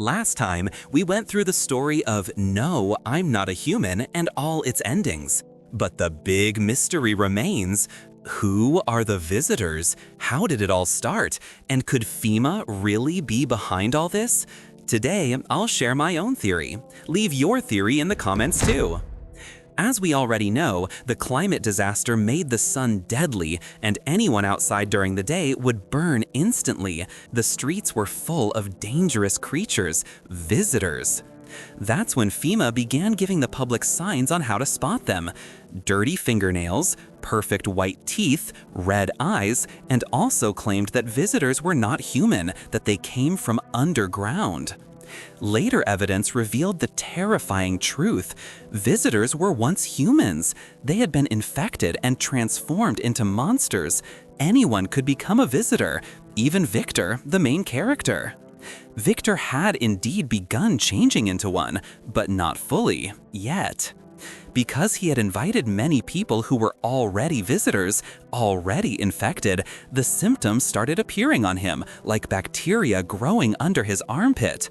Last time, we went through the story of No, I'm Not a Human and all its endings. But the big mystery remains. Who are the visitors? How did it all start? And could FEMA really be behind all this? Today, I'll share my own theory. Leave your theory in the comments too. As we already know, the climate disaster made the sun deadly, and anyone outside during the day would burn instantly. The streets were full of dangerous creatures, visitors. That's when FEMA began giving the public signs on how to spot them. Dirty fingernails, perfect white teeth, red eyes, and also claimed that visitors were not human, that they came from underground. Later evidence revealed the terrifying truth. Visitors were once humans. They had been infected and transformed into monsters. Anyone could become a visitor, even Victor, the main character. Victor had indeed begun changing into one, but not fully, yet. Because he had invited many people who were already visitors, already infected, the symptoms started appearing on him, like bacteria growing under his armpit.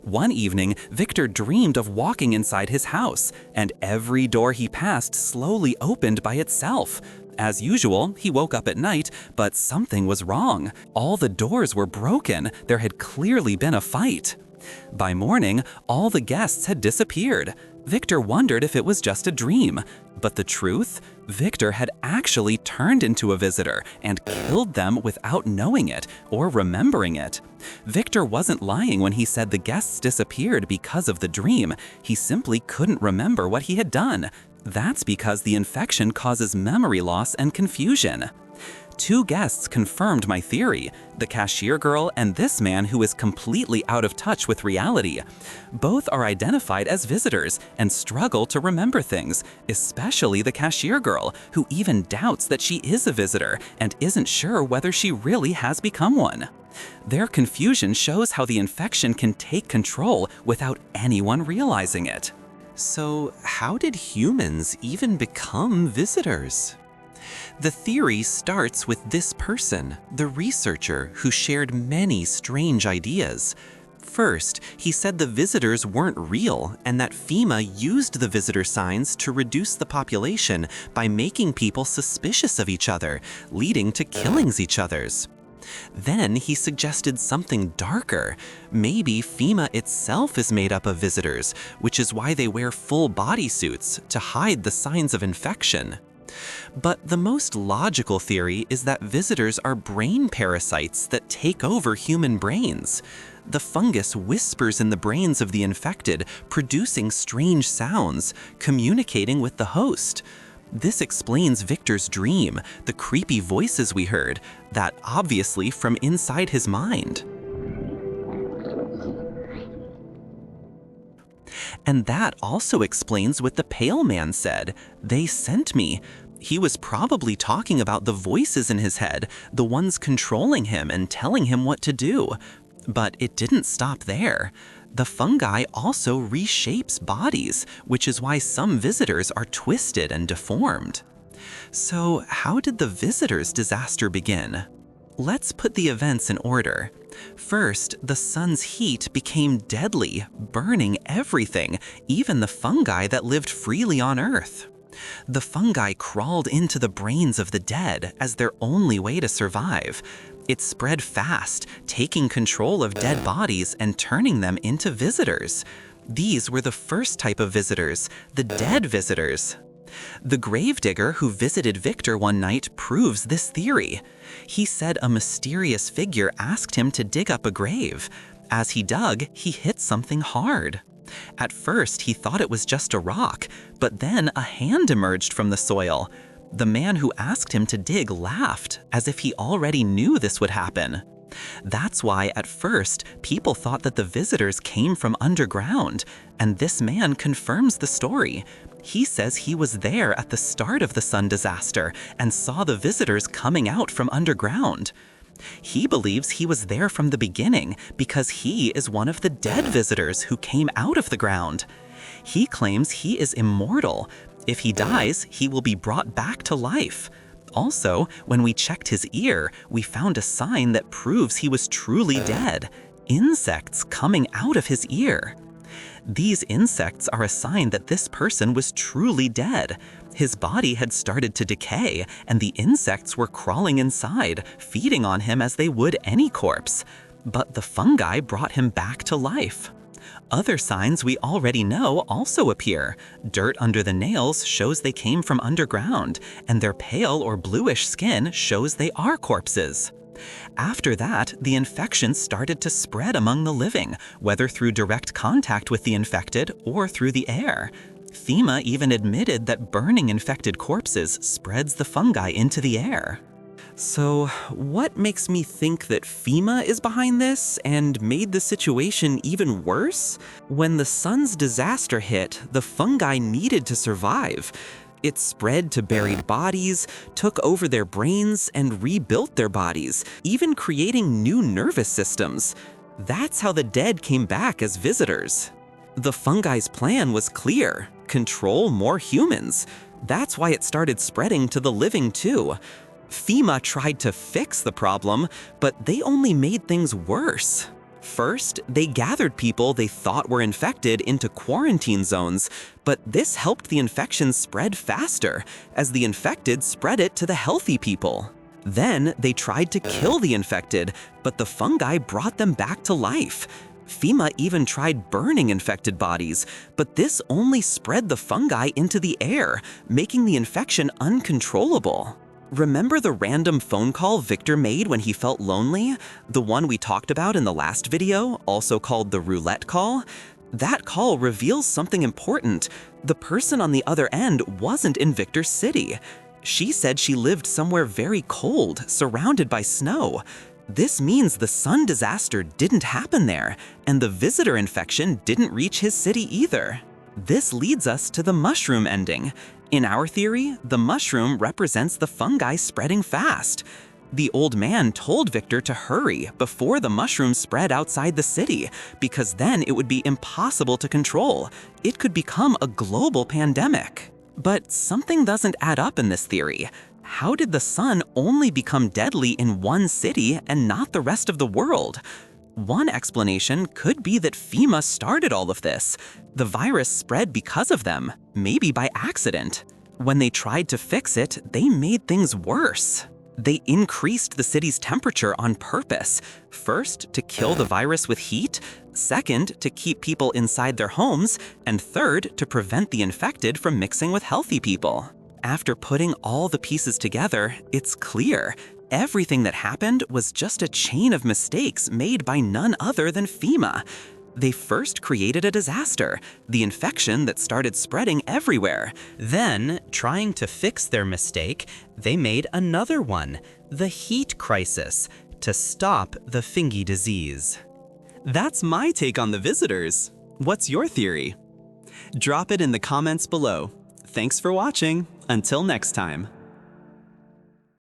One evening, Victor dreamed of walking inside his house, and every door he passed slowly opened by itself. As usual, he woke up at night, but something was wrong. All the doors were broken. There had clearly been a fight. By morning, all the guests had disappeared. Victor wondered if it was just a dream. But the truth? Victor had actually turned into a visitor and killed them without knowing it or remembering it. Victor wasn't lying when he said the guests disappeared because of the dream. He simply couldn't remember what he had done. That's because the infection causes memory loss and confusion. Two guests confirmed my theory, the cashier girl and this man who is completely out of touch with reality. Both are identified as visitors and struggle to remember things, especially the cashier girl, who even doubts that she is a visitor and isn't sure whether she really has become one. Their confusion shows how the infection can take control without anyone realizing it. So, how did humans even become visitors? The theory starts with this person, the researcher who shared many strange ideas. First, he said the visitors weren't real and that FEMA used the visitor signs to reduce the population by making people suspicious of each other, leading to killings each other's. Then he suggested something darker. Maybe FEMA itself is made up of visitors, which is why they wear full bodysuits to hide the signs of infection. But the most logical theory is that visitors are brain parasites that take over human brains. The fungus whispers in the brains of the infected, producing strange sounds, communicating with the host. This explains Victor's dream, the creepy voices we heard, that obviously from inside his mind. And that also explains what the pale man said, "They sent me." He was probably talking about the voices in his head, the ones controlling him and telling him what to do. But it didn't stop there. The fungi also reshapes bodies, which is why some visitors are twisted and deformed. So how did the visitors' disaster begin? Let's put the events in order. First, the sun's heat became deadly, burning everything, even the fungi that lived freely on Earth. The fungi crawled into the brains of the dead as their only way to survive. It spread fast, taking control of dead bodies and turning them into visitors. These were the first type of visitors, the dead visitors. The gravedigger who visited Victor one night proves this theory. He said a mysterious figure asked him to dig up a grave. As he dug, he hit something hard. At first, he thought it was just a rock, but then a hand emerged from the soil. The man who asked him to dig laughed, as if he already knew this would happen. That's why, at first, people thought that the visitors came from underground, and this man confirms the story. He says he was there at the start of the sun disaster and saw the visitors coming out from underground. He believes he was there from the beginning because he is one of the dead visitors who came out of the ground. He claims he is immortal. If he dies, he will be brought back to life. Also, when we checked his ear, we found a sign that proves he was truly dead. insects coming out of his ear. These insects are a sign that this person was truly dead. His body had started to decay, and the insects were crawling inside, feeding on him as they would any corpse. But the fungi brought him back to life. Other signs we already know also appear. Dirt under the nails shows they came from underground, and their pale or bluish skin shows they are corpses. After that, the infection started to spread among the living, whether through direct contact with the infected or through the air. FEMA even admitted that burning infected corpses spreads the fungi into the air. So, what makes me think that FEMA is behind this and made the situation even worse? When the sun's disaster hit, the fungi needed to survive. It spread to buried bodies, took over their brains, and rebuilt their bodies, even creating new nervous systems. That's how the dead came back as visitors. The fungi's plan was clear: control more humans. That's why it started spreading to the living too. FEMA tried to fix the problem, but they only made things worse. First, they gathered people they thought were infected into quarantine zones, but this helped the infection spread faster, as the infected spread it to the healthy people. Then, they tried to kill the infected, but the fungi brought them back to life. FEMA even tried burning infected bodies, but this only spread the fungi into the air, making the infection uncontrollable. Remember the random phone call Victor made when he felt lonely? The one we talked about in the last video, also called the roulette call? That call reveals something important. The person on the other end wasn't in Victor's city. She said she lived somewhere very cold, surrounded by snow. This means the sun disaster didn't happen there, and the visitor infection didn't reach his city either. This leads us to the mushroom ending. In our theory, the mushroom represents the fungi spreading fast. The old man told Victor to hurry before the mushroom spread outside the city, because then it would be impossible to control. It could become a global pandemic. But something doesn't add up in this theory. How did the sun only become deadly in one city and not the rest of the world? One explanation could be that FEMA started all of this. The virus spread because of them, maybe by accident. When they tried to fix it, they made things worse. They increased the city's temperature on purpose. First, to kill the virus with heat. Second, to keep people inside their homes. And third, to prevent the infected from mixing with healthy people. After putting all the pieces together, it's clear. Everything that happened was just a chain of mistakes made by none other than FEMA. They first created a disaster, the infection that started spreading everywhere. Then, trying to fix their mistake, they made another one, the heat crisis, to stop the fungi disease. That's my take on the visitors. What's your theory? Drop it in the comments below. Thanks for watching. Until next time.